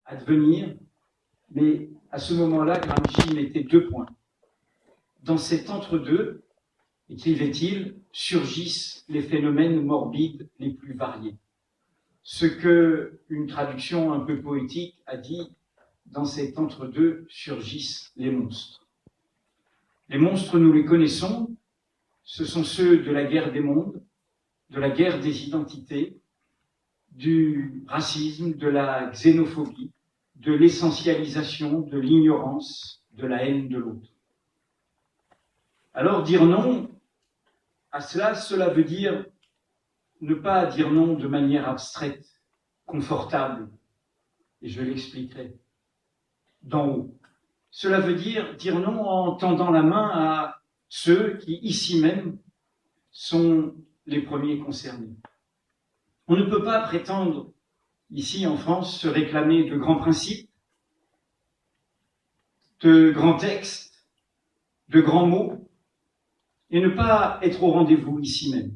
advenir, mais à ce moment-là, Gramsci mettait 2 points. Dans cet entre-deux, écrivait-il, surgissent les phénomènes morbides les plus variés. Ce que une traduction un peu poétique a dit, dans cet entre-deux surgissent les monstres. Les monstres, nous les connaissons, ce sont ceux de la guerre des mondes, de la guerre des identités, du racisme, de la xénophobie, de l'essentialisation, de l'ignorance, de la haine de l'autre. Alors dire non à cela, cela veut dire ne pas dire non de manière abstraite, confortable, et je l'expliquerai, d'en haut. Cela veut dire non en tendant la main à ceux qui, ici même, sont les premiers concernés. On ne peut pas prétendre, ici en France, se réclamer de grands principes, de grands textes, de grands mots, et ne pas être au rendez-vous ici même.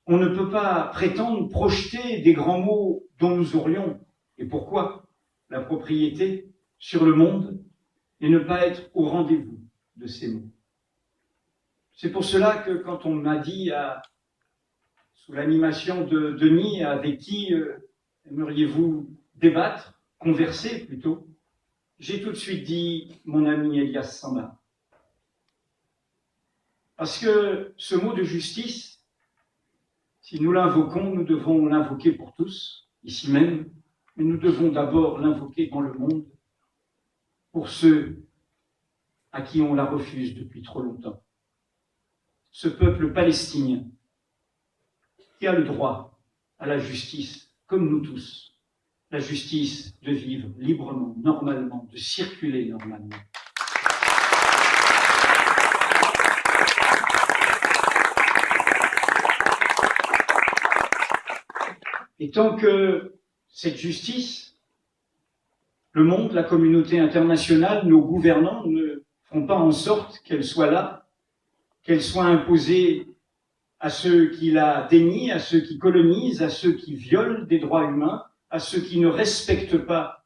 On ne peut pas prétendre projeter des grands mots dont nous aurions, et pourquoi, la propriété sur le monde, et ne pas être au rendez-vous de ces mots. C'est pour cela que quand on m'a dit, sous l'animation de Denis, avec qui aimeriez-vous débattre, converser plutôt, j'ai tout de suite dit mon ami Elias Samba. Parce que ce mot de justice, si nous l'invoquons, nous devons l'invoquer pour tous, ici même, mais nous devons d'abord l'invoquer dans le monde, pour ceux à qui on la refuse depuis trop longtemps. Ce peuple palestinien, qui a le droit à la justice, comme nous tous, la justice de vivre librement, normalement, de circuler normalement. Et tant que cette justice, le monde, la communauté internationale, nos gouvernants ne feront pas en sorte qu'elle soit là, qu'elle soit imposée à ceux qui la dénient, à ceux qui colonisent, à ceux qui violent des droits humains, à ceux qui ne respectent pas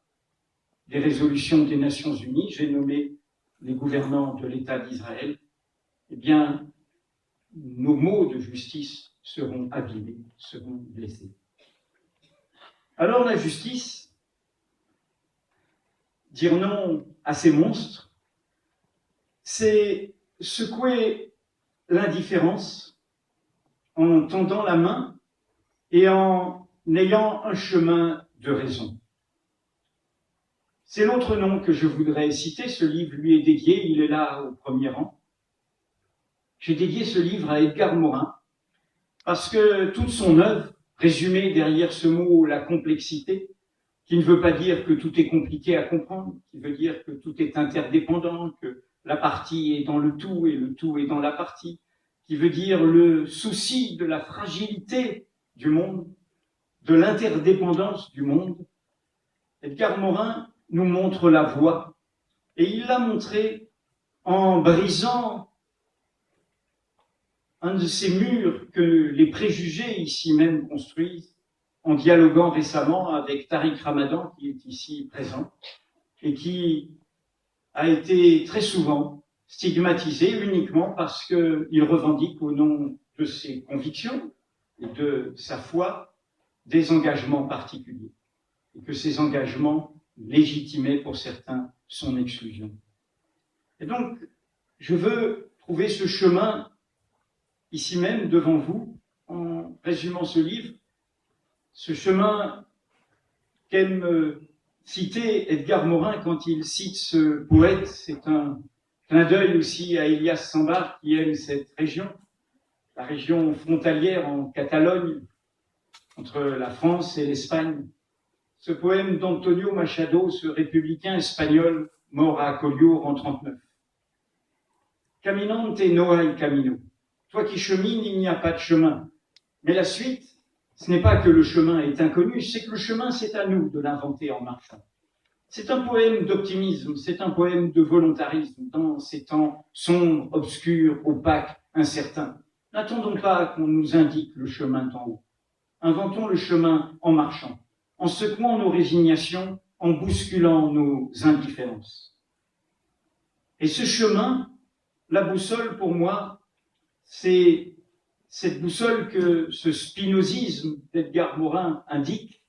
les résolutions des Nations Unies, j'ai nommé les gouvernants de l'État d'Israël, eh bien, nos mots de justice seront abîmés, seront blessés. Alors la justice, dire non à ces monstres, c'est secouer l'indifférence en tendant la main et en ayant un chemin de raison. C'est l'autre nom que je voudrais citer, ce livre lui est dédié, il est là au premier rang. J'ai dédié ce livre à Edgar Morin, parce que toute son œuvre, résumée derrière ce mot, la complexité, qui ne veut pas dire que tout est compliqué à comprendre, qui veut dire que tout est interdépendant, que la partie est dans le tout et le tout est dans la partie, qui veut dire le souci de la fragilité du monde, de l'interdépendance du monde. Edgar Morin nous montre la voie, et il l'a montrée en brisant un de ces murs que les préjugés ici même construisent, en dialoguant récemment avec Tariq Ramadan, qui est ici présent, et qui a été très souvent stigmatisé uniquement parce qu'il revendique au nom de ses convictions et de sa foi des engagements particuliers, et que ces engagements légitimaient pour certains son exclusion. Et donc, je veux trouver ce chemin ici même devant vous, en résumant ce livre, ce chemin qu'aime citer Edgar Morin quand il cite ce poète. C'est un clin d'œil aussi à Elias Samba qui aime cette région, la région frontalière en Catalogne, entre la France et l'Espagne. Ce poème d'Antonio Machado, ce républicain espagnol mort à Collioure en 1939. Caminante no hay camino. Toi qui chemines, il n'y a pas de chemin. Mais la suite, ce n'est pas que le chemin est inconnu, c'est que le chemin, c'est à nous de l'inventer en marchant. C'est un poème d'optimisme, c'est un poème de volontarisme dans ces temps sombres, obscurs, opaques, incertains. N'attendons pas qu'on nous indique le chemin d'en haut. Inventons le chemin en marchant, en secouant nos résignations en bousculant nos indifférences. Et ce chemin, la boussole pour moi, c'est cette boussole que ce spinozisme d'Edgar Morin indique,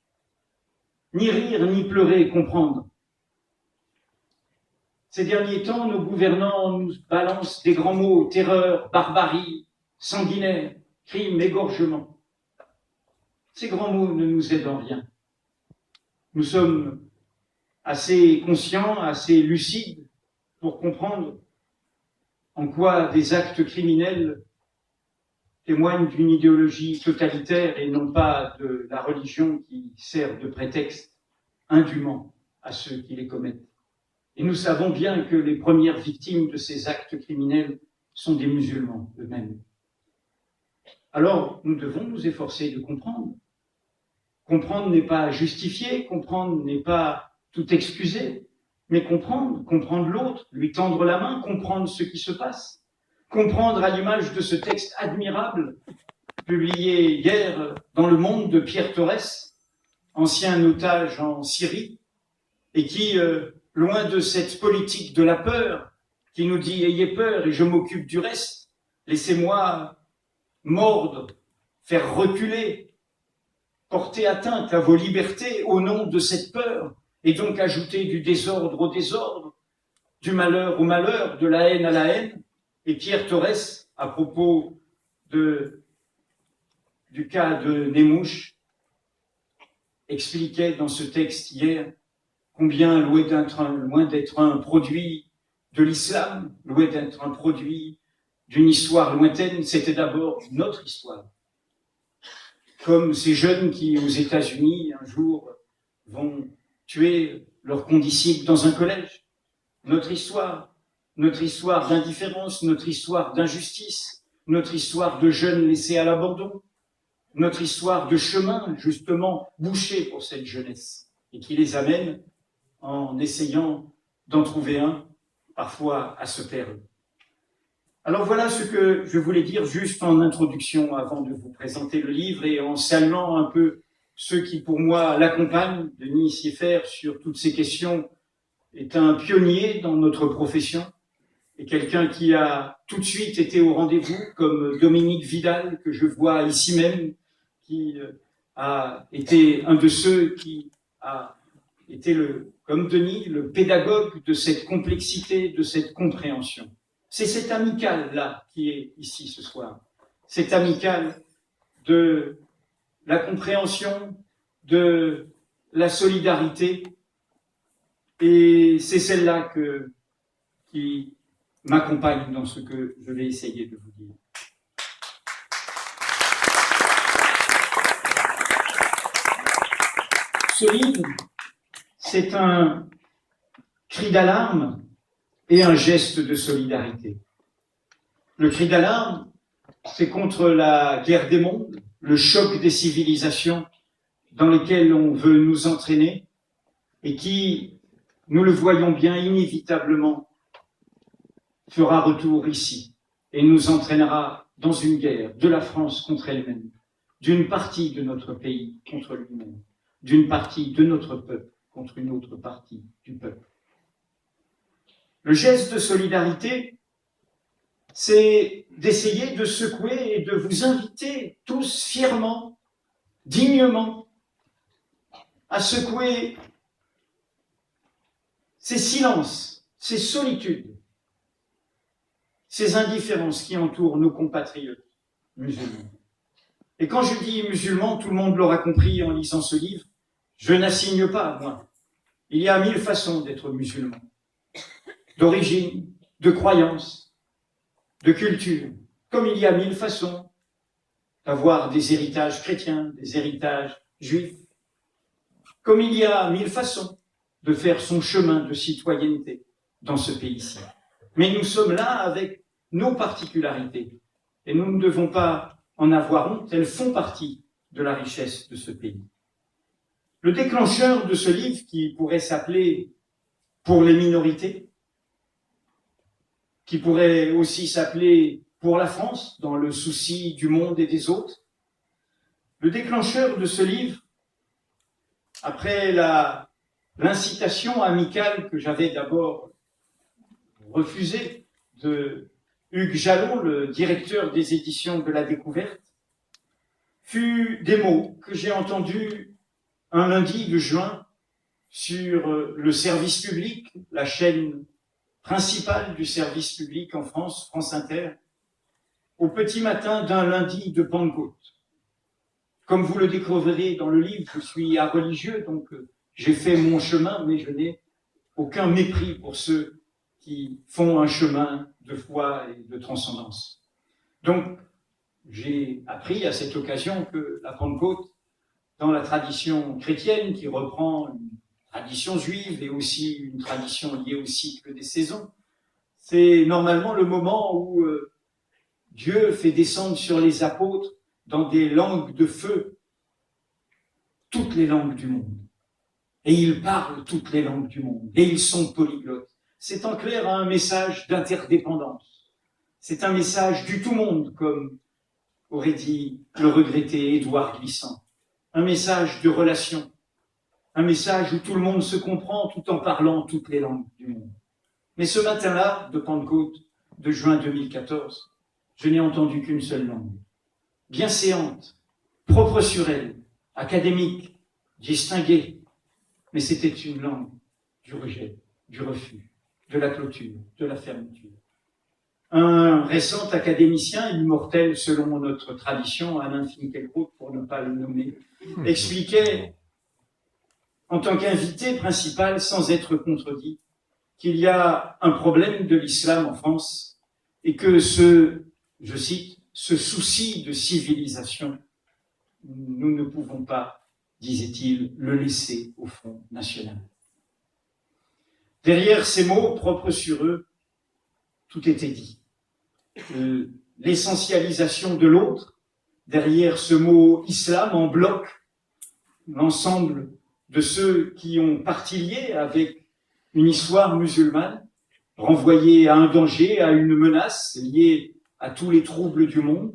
ni rire, ni pleurer, comprendre. Ces derniers temps, nos gouvernants nous balancent des grands mots, terreur, barbarie, sanguinaire, crime, égorgement. Ces grands mots ne nous aident en rien. Nous sommes assez conscients, assez lucides pour comprendre en quoi des actes criminels témoignent d'une idéologie totalitaire et non pas de la religion qui sert de prétexte indûment à ceux qui les commettent. Et nous savons bien que les premières victimes de ces actes criminels sont des musulmans eux-mêmes. Alors, nous devons nous efforcer de comprendre. Comprendre n'est pas justifier, comprendre n'est pas tout excuser, mais comprendre l'autre, lui tendre la main, comprendre ce qui se passe. Comprendre à l'image de ce texte admirable, publié hier dans Le Monde de Pierre Torres, ancien otage en Syrie, et qui, loin de cette politique de la peur, qui nous dit « ayez peur et je m'occupe du reste, laissez-moi mordre, faire reculer, porter atteinte à vos libertés au nom de cette peur, et donc ajouter du désordre au désordre, du malheur au malheur, de la haine à la haine ». Et Pierre Torres, à propos du cas de Nemouche, expliquait dans ce texte hier combien, loin d'être un produit de l'islam, loin d'être un produit d'une histoire lointaine, c'était d'abord notre histoire. Comme ces jeunes qui, aux États-Unis, un jour, vont tuer leurs condisciples dans un collège. Notre histoire d'indifférence, notre histoire d'injustice, notre histoire de jeunes laissés à l'abandon, notre histoire de chemin, justement, bouché pour cette jeunesse, et qui les amène, en essayant d'en trouver un, parfois à se perdre. Alors voilà ce que je voulais dire juste en introduction avant de vous présenter le livre et en saluant un peu ceux qui, pour moi, l'accompagnent. Denis Sieffert, sur toutes ces questions, est un pionnier dans notre profession et quelqu'un qui a tout de suite été au rendez-vous, comme Dominique Vidal, que je vois ici même, qui a été un de ceux qui a été, comme Denis, le pédagogue de cette complexité, de cette compréhension. C'est cette amicale-là qui est ici ce soir. Cette amicale de la compréhension, de la solidarité. Et c'est celle-là qui m'accompagne dans ce que je vais essayer de vous dire. Ce livre, c'est un cri d'alarme et un geste de solidarité. Le cri d'alarme, c'est contre la guerre des mondes, le choc des civilisations dans lesquelles on veut nous entraîner et qui, nous le voyons bien inévitablement, fera retour ici et nous entraînera dans une guerre de la France contre elle-même, d'une partie de notre pays contre lui-même, d'une partie de notre peuple contre une autre partie du peuple. Le geste de solidarité, c'est d'essayer de secouer et de vous inviter tous fièrement, dignement, à secouer ces silences, ces solitudes, ces indifférences qui entourent nos compatriotes musulmans. Et quand je dis musulmans, tout le monde l'aura compris en lisant ce livre, je n'assigne pas, moi. Il y a 1000 façons d'être musulman, d'origine, de croyance, de culture, comme il y a 1000 façons d'avoir des héritages chrétiens, des héritages juifs, comme il y a 1000 façons de faire son chemin de citoyenneté dans ce pays-ci. Mais nous sommes là avec nos particularités et nous ne devons pas en avoir honte, elles font partie de la richesse de ce pays. Le déclencheur de ce livre, qui pourrait s'appeler « Pour les minorités », qui pourrait aussi s'appeler « Pour la France », dans le souci du monde et des autres, le déclencheur de ce livre, après la l'incitation amicale que j'avais d'abord refusée de Hugues Jalon, le directeur des éditions de la Découverte, fut des mots que j'ai entendus un lundi de juin sur le service public, la chaîne principale du service public en France, France Inter, au petit matin d'un lundi de Pentecôte. Comme vous le découvrirez dans le livre, je suis un religieux, donc j'ai fait mon chemin, mais je n'ai aucun mépris pour ceux qui font un chemin de foi et de transcendance. Donc, j'ai appris à cette occasion que la Pentecôte, dans la tradition chrétienne, qui reprend une tradition juive et aussi une tradition liée au cycle des saisons, c'est normalement le moment où Dieu fait descendre sur les apôtres dans des langues de feu toutes les langues du monde. Et ils parlent toutes les langues du monde. Et ils sont polyglottes. C'est en clair un message d'interdépendance. C'est un message du tout monde, comme aurait dit le regretté Édouard Glissant. Un message de relation. Un message où tout le monde se comprend tout en parlant toutes les langues du monde. Mais ce matin-là, de Pentecôte, de juin 2014, je n'ai entendu qu'une seule langue. Bienséante, propre sur elle, académique, distinguée, mais c'était une langue du rejet, du refus, de la clôture, de la fermeture. Un récent académicien, immortel selon notre tradition, Alain Finkielkraut, pour ne pas le nommer, expliquait, en tant qu'invité principal, sans être contredit, qu'il y a un problème de l'islam en France et que je cite, ce souci de civilisation, nous ne pouvons pas, disait-il, le laisser au Front national. Derrière ces mots propres sur eux, tout était dit. L'essentialisation de l'autre, derrière ce mot islam en bloc, l'ensemble de ceux qui ont partie liée avec une histoire musulmane, renvoyée à un danger, à une menace liée à tous les troubles du monde,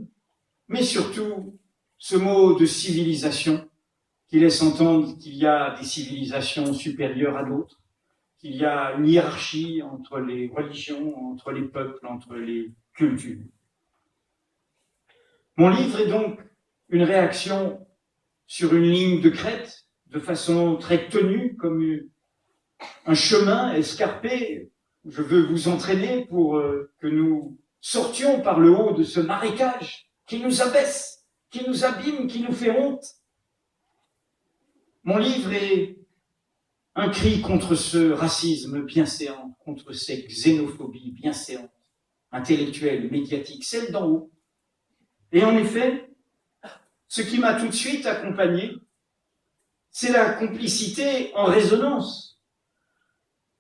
mais surtout ce mot de civilisation qui laisse entendre qu'il y a des civilisations supérieures à d'autres, qu'il y a une hiérarchie entre les religions, entre les peuples, entre les cultures. Mon livre est donc une réaction sur une ligne de crête, de façon très tenue, comme un chemin escarpé. Je veux vous entraîner pour que nous sortions par le haut de ce marécage qui nous abaisse, qui nous abîme, qui nous fait honte. Mon livre est un cri contre ce racisme bienséant, contre ces xénophobies bienséantes, intellectuelles, médiatiques, celles d'en haut. Et en effet, ce qui m'a tout de suite accompagné, c'est la complicité en résonance.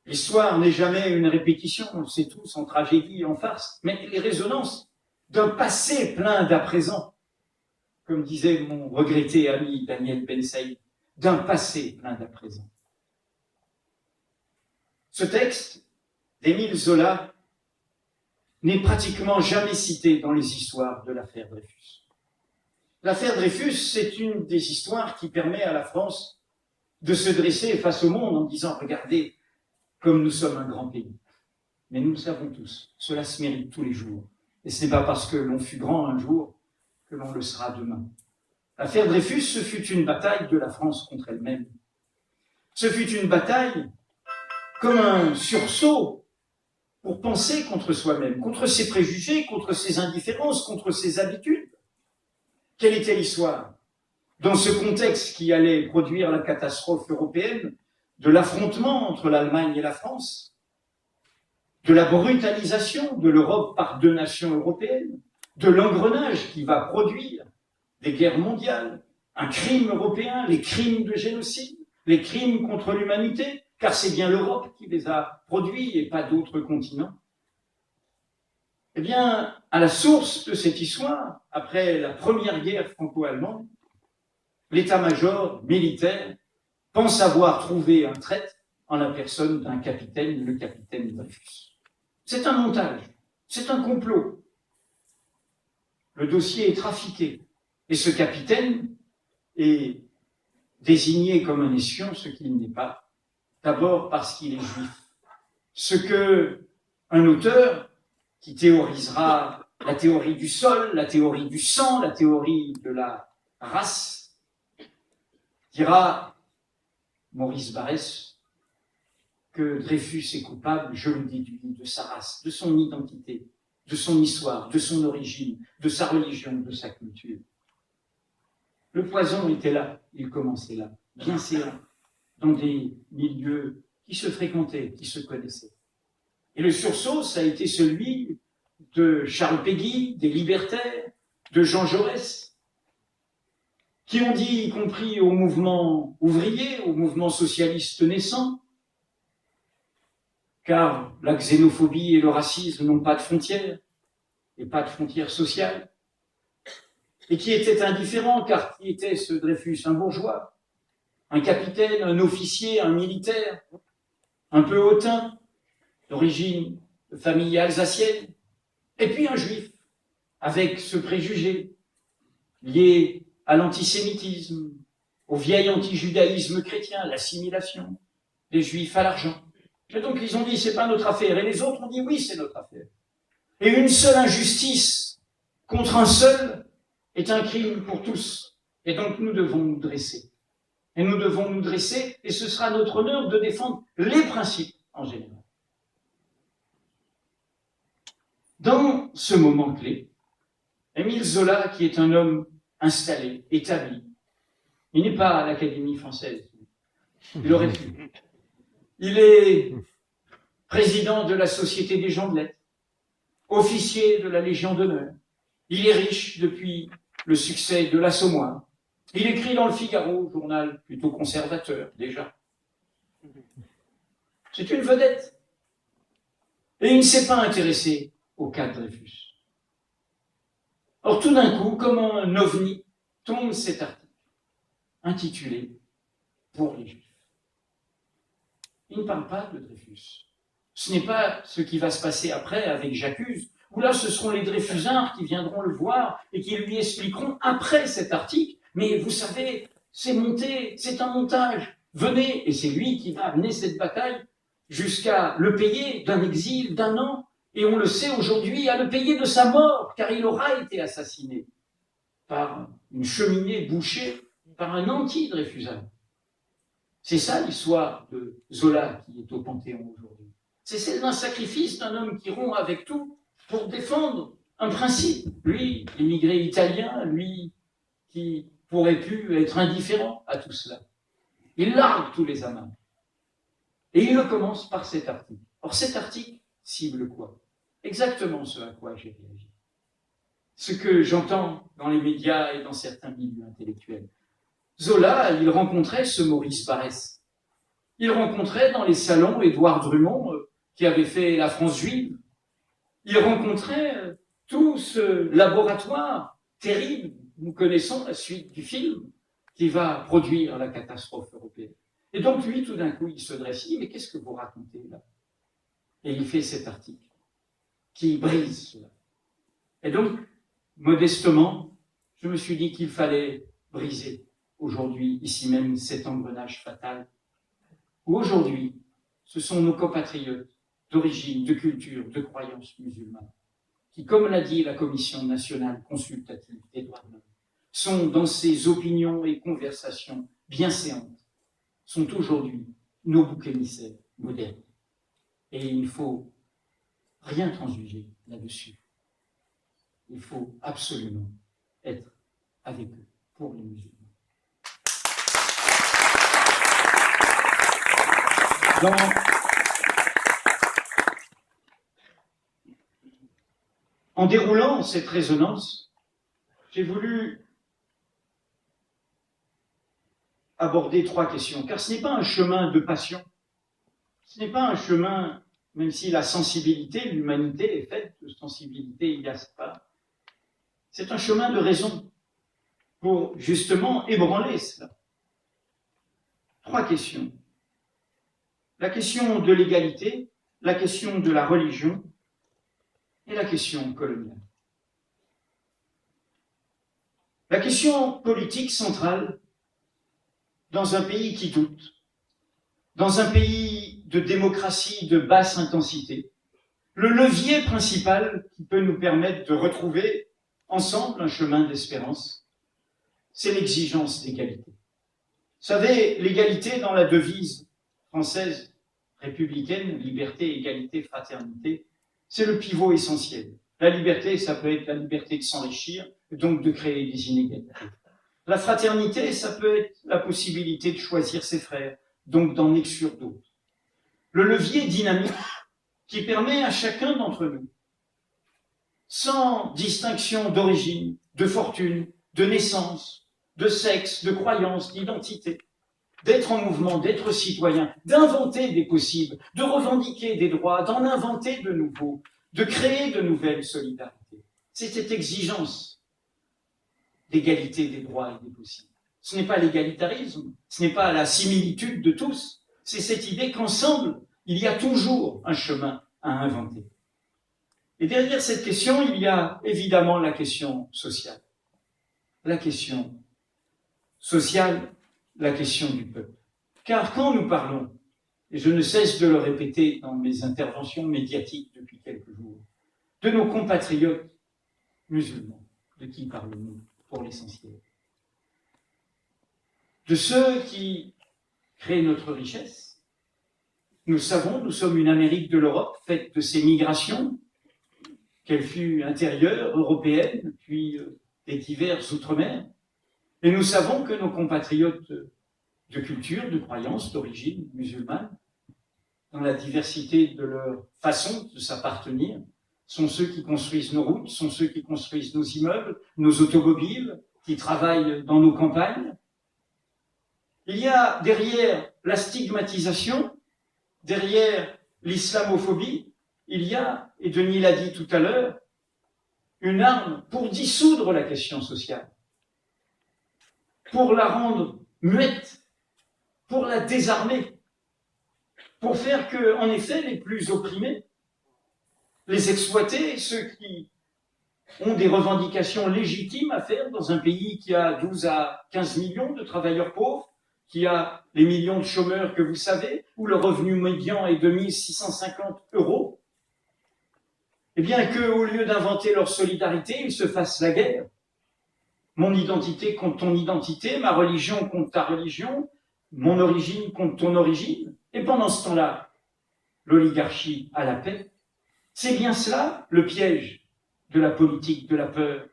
L'histoire n'est jamais une répétition, on le sait tous, en tragédie, en farce, mais les résonances d'un passé plein d'à présent, comme disait mon regretté ami Daniel Ben Saïd, d'un passé plein d'à présent. Ce texte d'Émile Zola n'est pratiquement jamais cité dans les histoires de l'affaire Dreyfus. L'affaire Dreyfus, c'est une des histoires qui permet à la France de se dresser face au monde en disant « Regardez, comme nous sommes un grand pays. » Mais nous le savons tous, cela se mérite tous les jours. Et ce n'est pas parce que l'on fut grand un jour que l'on le sera demain. L'affaire Dreyfus, ce fut une bataille de la France contre elle-même. Ce fut une bataille comme un sursaut pour penser contre soi-même, contre ses préjugés, contre ses indifférences, contre ses habitudes. Quelle était l'histoire? Dans ce contexte qui allait produire la catastrophe européenne, de l'affrontement entre l'Allemagne et la France, de la brutalisation de l'Europe par deux nations européennes, de l'engrenage qui va produire des guerres mondiales, un crime européen, les crimes de génocide, les crimes contre l'humanité, car c'est bien l'Europe qui les a produits et pas d'autres continents. Eh bien, à la source de cette histoire, après la première guerre franco-allemande, l'état-major militaire pense avoir trouvé un traître en la personne d'un capitaine, le capitaine Dreyfus. C'est un montage, c'est un complot. Le dossier est trafiqué. Et ce capitaine est désigné comme un espion, ce qu'il n'est pas, D'abord parce qu'il est juif. Ce que un auteur qui théorisera la théorie du sol, la théorie du sang, la théorie de la race, dira, Maurice Barrès, que Dreyfus est coupable, je le déduis, de sa race, de son identité, de son histoire, de son origine, de sa religion, de sa culture. Le poison était là, il commençait là, bien séant, dans des milieux qui se fréquentaient, qui se connaissaient. Et le sursaut, ça a été celui de Charles Péguy, des libertaires, de Jean Jaurès, qui ont dit, y compris au mouvement ouvrier, au mouvement socialiste naissant, car la xénophobie et le racisme n'ont pas de frontières, et pas de frontières sociales, et qui étaient indifférents, car qui était ce Dreyfus? Un bourgeois, un capitaine, un officier, un militaire, un peu hautain, d'origine de famille alsacienne, et puis un juif, avec ce préjugé lié à l'antisémitisme, au vieil antijudaïsme chrétien, l'assimilation des juifs à l'argent. Et donc ils ont dit, c'est pas notre affaire, et les autres ont dit, oui, c'est notre affaire. Et une seule injustice contre un seul est un crime pour tous. Et donc nous devons nous dresser. Et nous devons nous dresser, et ce sera notre honneur de défendre les principes en général. Dans ce moment clé, Émile Zola, qui est un homme installé, établi, il n'est pas à l'Académie française, il aurait pu. Il est président de la Société des gens de lettres, officier de la Légion d'honneur. Il est riche depuis le succès de l'Assommoir. Il écrit dans le Figaro, journal plutôt conservateur déjà. C'est une vedette. Et il ne s'est pas intéressé au cas de Dreyfus. Or, tout d'un coup, comme un ovni, tombe cet article, intitulé « Pour les Juifs ». Il ne parle pas de Dreyfus. Ce n'est pas ce qui va se passer après avec J'accuse, où là, ce seront les Dreyfusards qui viendront le voir et qui lui expliqueront après cet article, mais vous savez, c'est monté, c'est un montage, venez, et c'est lui qui va mener cette bataille jusqu'à le payer d'un exil d'1 an, et on le sait aujourd'hui, à le payer de sa mort, car il aura été assassiné par une cheminée bouchée par un anti-Dreyfusard. C'est ça l'histoire de Zola qui est au Panthéon aujourd'hui. C'est celle d'un sacrifice d'un homme qui rompt avec tout pour défendre un principe. Lui, immigré italien, lui qui aurait pu être indifférent à tout cela. Il largue tous les amas. Et il commence par cet article. Or, cet article cible quoi? Exactement ce à quoi j'ai réagi. Ce que j'entends dans les médias et dans certains milieux intellectuels. Zola, il rencontrait ce Maurice Barrès. Il rencontrait dans les salons Édouard Drummond, qui avait fait La France juive. Il rencontrait tout ce laboratoire terrible. Nous connaissons la suite du film qui va produire la catastrophe européenne. Et donc lui, tout d'un coup, il se dresse, il dit, mais qu'est-ce que vous racontez là? Et il fait cet article qui brise cela. Et donc, modestement, je me suis dit qu'il fallait briser aujourd'hui, ici même, cet engrenage fatal, où aujourd'hui, ce sont nos compatriotes d'origine, de culture, de croyance musulmane, qui, comme l'a dit la Commission nationale consultative des droits de l'homme, sont dans ces opinions et conversations bien séantes, sont aujourd'hui nos boucs émissaires modernes. Et il ne faut rien transiger là-dessus. Il faut absolument être avec eux, pour les musulmans. En déroulant cette résonance, j'ai voulu aborder 3 questions, car ce n'est pas un chemin de passion, ce n'est pas un chemin, même si la sensibilité, l'humanité est faite de sensibilité, il y a pas. C'est un chemin de raison pour justement ébranler cela. 3 questions. La question de l'égalité, la question de la religion et la question coloniale. La question politique centrale dans un pays qui doute, dans un pays de démocratie de basse intensité, le levier principal qui peut nous permettre de retrouver ensemble un chemin d'espérance, c'est l'exigence d'égalité. Vous savez, l'égalité dans la devise française républicaine, liberté, égalité, fraternité, c'est le pivot essentiel. La liberté, ça peut être la liberté de s'enrichir, donc de créer des inégalités. La fraternité, ça peut être la possibilité de choisir ses frères, donc d'en exclure d'autres. Le levier dynamique qui permet à chacun d'entre nous, sans distinction d'origine, de fortune, de naissance, de sexe, de croyance, d'identité, d'être en mouvement, d'être citoyen, d'inventer des possibles, de revendiquer des droits, d'en inventer de nouveaux, de créer de nouvelles solidarités. C'est cette exigence d'égalité des droits et des possibles. Ce n'est pas l'égalitarisme, ce n'est pas la similitude de tous, c'est cette idée qu'ensemble, il y a toujours un chemin à inventer. Et derrière cette question, il y a évidemment la question sociale. La question sociale, la question du peuple. Car quand nous parlons, et je ne cesse de le répéter dans mes interventions médiatiques depuis quelques jours, de nos compatriotes musulmans, de qui parlons-nous pour l'essentiel? De ceux qui créent notre richesse. Nous savons, nous sommes une Amérique de l'Europe faite de ces migrations, qu'elle fût intérieure, européenne, puis des divers outre-mer. Et nous savons que nos compatriotes de culture, de croyance, d'origine musulmane, dans la diversité de leur façon de s'appartenir, sont ceux qui construisent nos routes, sont ceux qui construisent nos immeubles, nos automobiles, qui travaillent dans nos campagnes. Il y a derrière la stigmatisation, derrière l'islamophobie, il y a, et Denis l'a dit tout à l'heure, une arme pour dissoudre la question sociale, pour la rendre muette, pour la désarmer, pour faire que, en effet, les plus opprimés, les exploités, ceux qui ont des revendications légitimes à faire dans un pays qui a 12 à 15 millions de travailleurs pauvres, qui a les millions de chômeurs que vous savez, où le revenu médian est de 1 650 €, eh bien qu'au lieu d'inventer leur solidarité, ils se fassent la guerre. Mon identité contre ton identité, ma religion contre ta religion, mon origine contre ton origine. Et pendant ce temps-là, l'oligarchie a la paix. C'est bien cela, le piège de la politique, de la peur,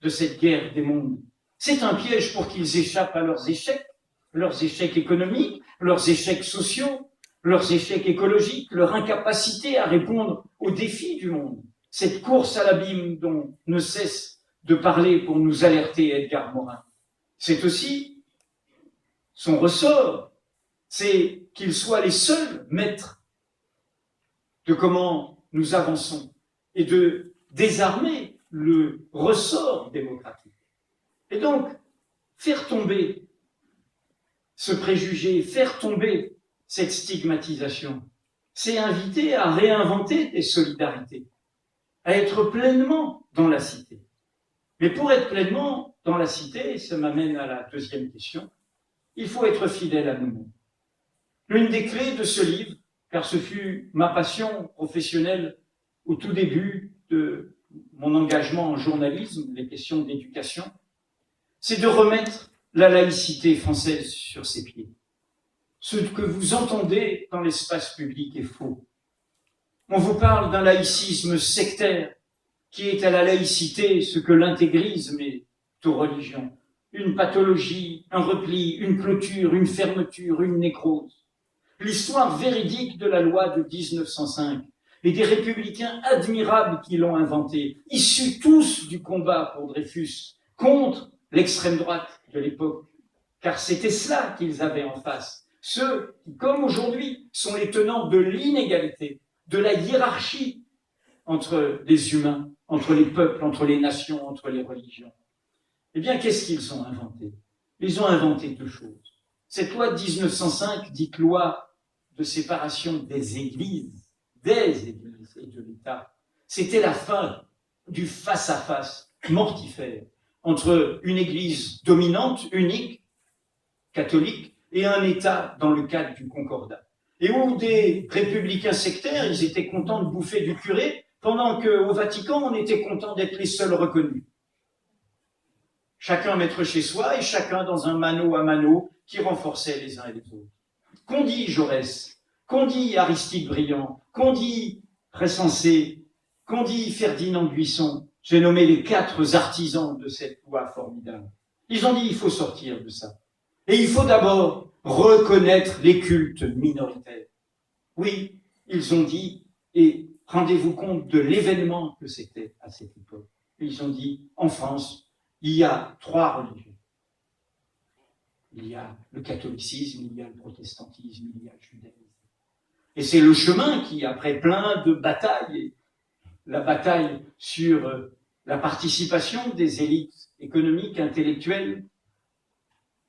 de cette guerre des mondes. C'est un piège pour qu'ils échappent à leurs échecs économiques, leurs échecs sociaux, leurs échecs écologiques, leur incapacité à répondre aux défis du monde. Cette course à l'abîme dont ne cesse de parler pour nous alerter Edgar Morin. C'est aussi son ressort, c'est qu'ils soient les seuls maîtres de comment nous avançons et de désarmer le ressort démocratique. Et donc, faire tomber ce préjugé, faire tomber cette stigmatisation, c'est inviter à réinventer des solidarités, à être pleinement dans la cité. Mais pour être pleinement dans la cité, ça m'amène à la deuxième question, il faut être fidèle à nous-mêmes. L'une des clés de ce livre, car ce fut ma passion professionnelle au tout début de mon engagement en journalisme, les questions d'éducation, c'est de remettre la laïcité française sur ses pieds. Ce que vous entendez dans l'espace public est faux. On vous parle d'un laïcisme sectaire qui est à la laïcité ce que l'intégrisme est aux religions. Une pathologie, un repli, une clôture, une fermeture, une nécrose. L'histoire véridique de la loi de 1905 et des républicains admirables qui l'ont inventée, issus tous du combat pour Dreyfus, contre l'extrême droite de l'époque, car c'était cela qu'ils avaient en face. Ceux qui, comme aujourd'hui, sont les tenants de l'inégalité, de la hiérarchie entre les humains, entre les peuples, entre les nations, entre les religions. Eh bien, qu'est-ce qu'ils ont inventé? Ils ont inventé deux choses. Cette loi de 1905, dite loi de séparation des églises et de l'État, c'était la fin du face-à-face mortifère entre une église dominante, unique, catholique, et un État dans le cadre du Concordat. Et où des républicains sectaires, ils étaient contents de bouffer du curé, pendant qu'au Vatican, on était content d'être les seuls reconnus. Chacun maître chez soi et chacun dans un mano à mano qui renforçait les uns et les autres. Qu'ont dit Jaurès, qu'ont dit Aristide Briand, qu'ont dit Pressensé, qu'ont dit Ferdinand Buisson, j'ai nommé les 4 artisans de cette loi formidable. Ils ont dit il faut sortir de ça. Et il faut d'abord reconnaître les cultes minoritaires. Oui, ils ont dit, et rendez-vous compte de l'événement que c'était à cette époque. Ils ont dit, en France, il y a 3 religions. Il y a le catholicisme, il y a le protestantisme, il y a le judaïsme. Et c'est le chemin qui, après plein de batailles, la bataille sur la participation des élites économiques, intellectuelles,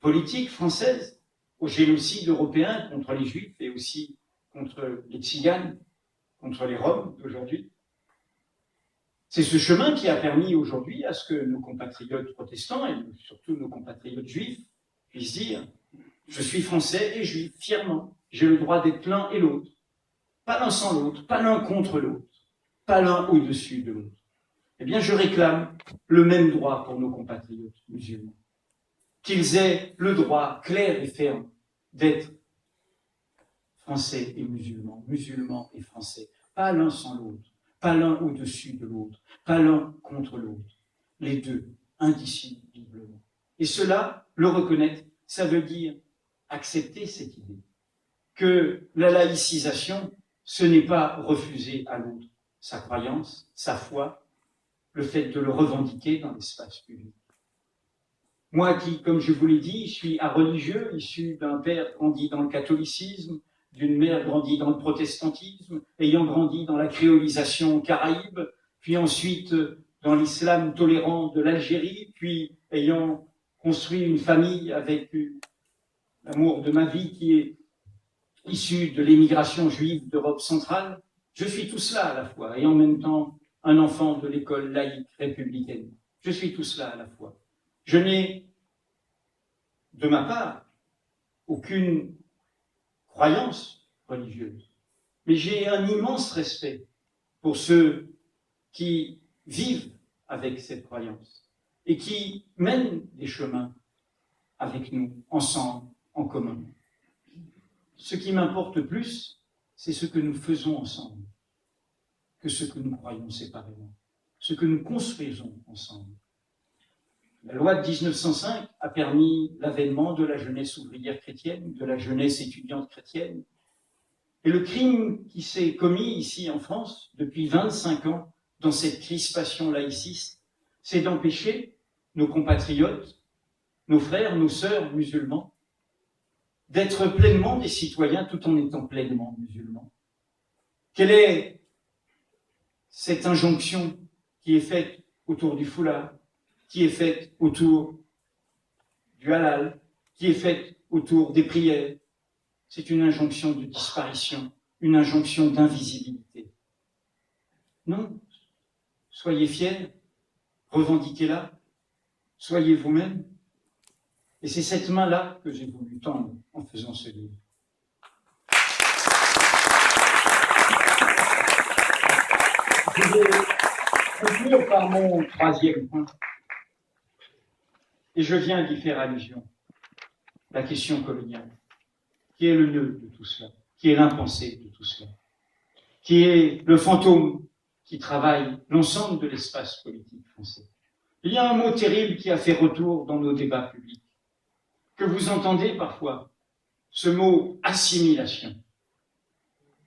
politiques françaises au génocide européen contre les Juifs et aussi contre les Tziganes, contre les Roms d'aujourd'hui. C'est ce chemin qui a permis aujourd'hui à ce que nos compatriotes protestants et surtout nos compatriotes juifs puissent dire « Je suis français et juif, fièrement. J'ai le droit d'être l'un et l'autre. Pas l'un sans l'autre, pas l'un contre l'autre, pas l'un au-dessus de l'autre. » Eh bien, je réclame le même droit pour nos compatriotes musulmans. Qu'ils aient le droit clair et ferme d'être français et musulmans, musulmans et français, pas l'un sans l'autre, pas l'un au-dessus de l'autre, pas l'un contre l'autre, les deux, indissolublement. Et cela, le reconnaître, ça veut dire accepter cette idée que la laïcisation, ce n'est pas refuser à l'autre sa croyance, sa foi, le fait de le revendiquer dans l'espace public. Moi qui, comme je vous l'ai dit, suis un religieux, issu d'un père grandi dans le catholicisme, d'une mère grandie dans le protestantisme, ayant grandi dans la créolisation caraïbe, puis ensuite dans l'islam tolérant de l'Algérie, puis ayant construit une famille avec l'amour de ma vie qui est issu de l'émigration juive d'Europe centrale. Je suis tout cela à la fois, et en même temps un enfant de l'école laïque républicaine. Je suis tout cela à la fois. Je n'ai, de ma part, aucune croyance religieuse, mais j'ai un immense respect pour ceux qui vivent avec cette croyance et qui mènent des chemins avec nous, ensemble, en commun. Ce qui m'importe plus, c'est ce que nous faisons ensemble, que ce que nous croyons séparément, ce que nous construisons ensemble. La loi de 1905 a permis l'avènement de la jeunesse ouvrière chrétienne, de la jeunesse étudiante chrétienne. Et le crime qui s'est commis ici en France depuis 25 ans dans cette crispation laïciste, c'est d'empêcher nos compatriotes, nos frères, nos sœurs musulmans, d'être pleinement des citoyens tout en étant pleinement musulmans. Quelle est cette injonction qui est faite autour du foulard, qui est faite autour du halal, qui est faite autour des prières? C'est une injonction de disparition, une injonction d'invisibilité. Non, soyez fiers, revendiquez-la, soyez vous-même. Et c'est cette main-là que j'ai voulu tendre en faisant ce livre. Je vais conclure par mon 3e point. Et je viens d'y faire allusion. La question coloniale, qui est le nœud de tout cela, qui est l'impensé de tout cela, qui est le fantôme qui travaille l'ensemble de l'espace politique français. Il y a un mot terrible qui a fait retour dans nos débats publics, que vous entendez parfois, ce mot assimilation.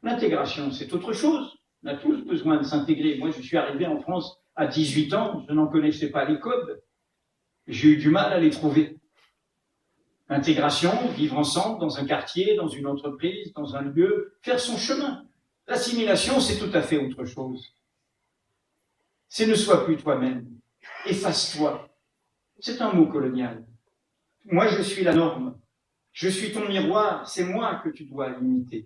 L'intégration, c'est autre chose. On a tous besoin de s'intégrer. Moi, je suis arrivé en France à 18 ans, je n'en connaissais pas les codes. J'ai eu du mal à les trouver. L'intégration, vivre ensemble dans un quartier, dans une entreprise, dans un lieu, faire son chemin. L'assimilation, c'est tout à fait autre chose. C'est ne sois plus toi-même, efface-toi. C'est un mot colonial. Moi, je suis la norme. Je suis ton miroir, c'est moi que tu dois imiter.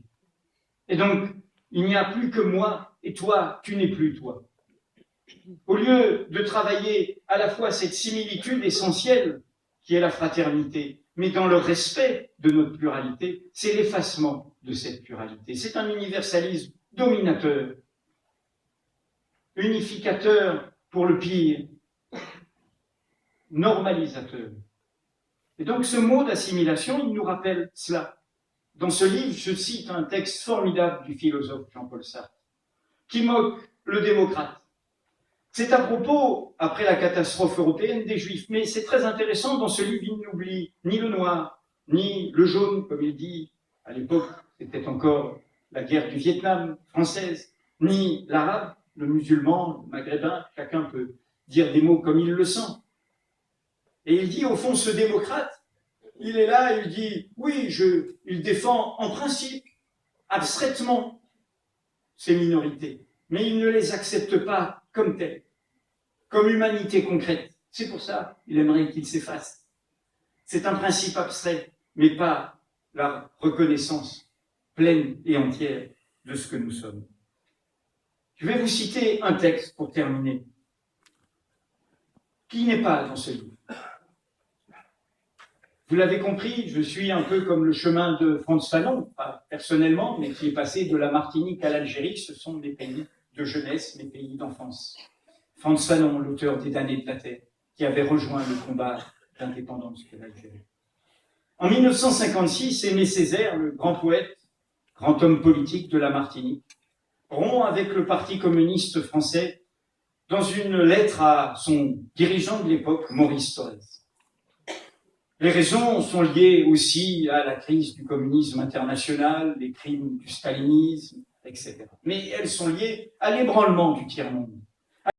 Et donc, il n'y a plus que moi, et toi, tu n'es plus toi. Au lieu de travailler à la fois cette similitude essentielle qui est la fraternité, mais dans le respect de notre pluralité, c'est l'effacement de cette pluralité. C'est un universalisme dominateur, unificateur pour le pire, normalisateur. Et donc ce mot d'assimilation, il nous rappelle cela. Dans ce livre, je cite un texte formidable du philosophe Jean-Paul Sartre, qui moque le démocrate. C'est à propos, après la catastrophe européenne, des Juifs. Mais c'est très intéressant, dans ce livre, il n'oublie ni le noir, ni le jaune, comme il dit. À l'époque, c'était encore la guerre du Vietnam française, ni l'arabe, le musulman, le maghrébin. Chacun peut dire des mots comme il le sent. Et il dit, au fond, ce démocrate, il est là, il dit, oui, il défend en principe, abstraitement, ces minorités, mais il ne les accepte pas comme telles, comme humanité concrète. C'est pour ça qu'il aimerait qu'ils s'effacent. C'est un principe abstrait, mais pas la reconnaissance pleine et entière de ce que nous sommes. Je vais vous citer un texte pour terminer, qui n'est pas dans ce livre. Vous l'avez compris, je suis un peu comme le chemin de Frantz Fanon, pas personnellement, mais qui est passé de la Martinique à l'Algérie. Ce sont mes pays de jeunesse, mes pays d'enfance. Frantz Fanon, l'auteur des Damnés de la Terre, qui avait rejoint le combat d'indépendance de l'Algérie. En 1956, Aimé Césaire, le grand poète, grand homme politique de la Martinique, rompt avec le Parti communiste français dans une lettre à son dirigeant de l'époque, Maurice Thorez. Les raisons sont liées aussi à la crise du communisme international, les crimes du stalinisme, etc. Mais elles sont liées à l'ébranlement du tiers-monde.